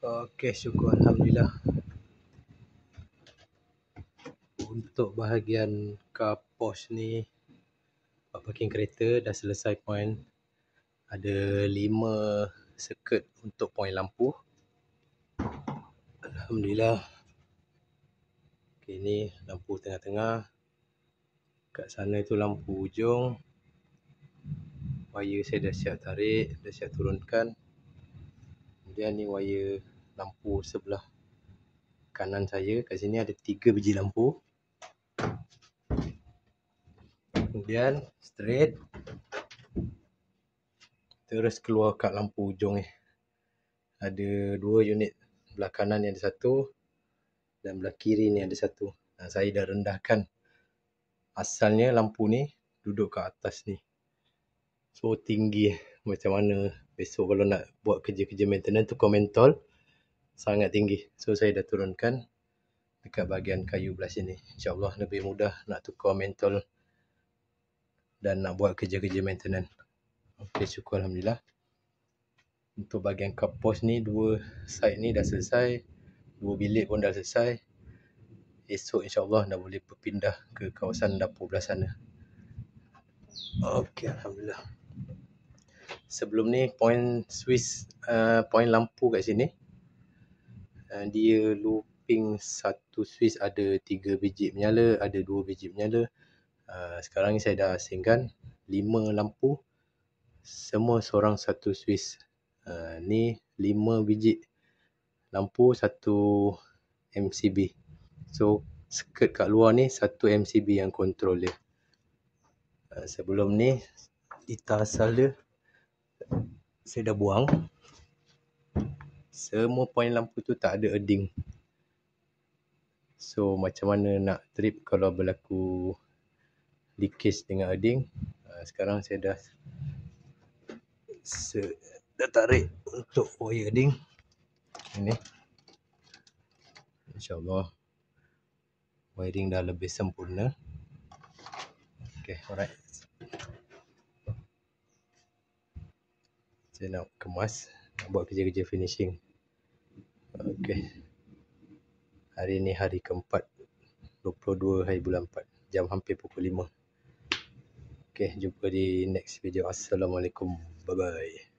Okey, syukur Alhamdulillah. Untuk bahagian car posh ni, parking kereta dah selesai point. Ada 5 circuit untuk point lampu. Alhamdulillah. Okay, ni lampu tengah-tengah. Kat sana tu lampu hujung. Wire saya dah siap tarik, dah siap turunkan. Kemudian ni wire lampu sebelah kanan saya. Kat sini ada 3 biji lampu. Kemudian straight terus keluar kat lampu hujung ni. Ada 2 unit. Belah kanan ni ada 1 dan belah kiri ni ada 1. Saya dah rendahkan. Asalnya lampu ni duduk kat atas ni. So tinggi macam mana besok kalau nak buat kerja-kerja maintenance tu mentol sangat tinggi. So saya dah turunkan dekat bahagian kayu belah sini. InsyaAllah lebih mudah nak tukar mentol dan nak buat kerja-kerja maintenance. Okey, syukur Alhamdulillah. Untuk bahagian car posh ni, 2 side ni dah selesai. 2 bilik pun dah selesai. Esok insyaAllah dah boleh berpindah ke kawasan dapur belah sana. Okey, Alhamdulillah. Sebelum ni point switch, point lampu kat sini, dia looping satu switch ada 3 biji menyala, ada 2 biji menyala. Sekarang ni saya dah asingkan 5 lampu, semua seorang satu switch. Ni 5 biji lampu, 1 MCB. So skirt kat luar ni 1 MCB yang control dia. Sebelum ni litar asal dia saya dah buang. Semua point lampu tu tak ada earding. So macam mana nak trip kalau berlaku leakage dengan earding. Sekarang saya dah tarik untuk wire earding. Ini InsyaAllah wiring dah lebih sempurna. Okay, alright. Saya nak kemas, nak buat kerja-kerja finishing. Okay. Hari ni hari keempat, 22 hari bulan 4. Jam hampir pukul 5. Okay, jumpa di next video. Assalamualaikum. Bye-bye.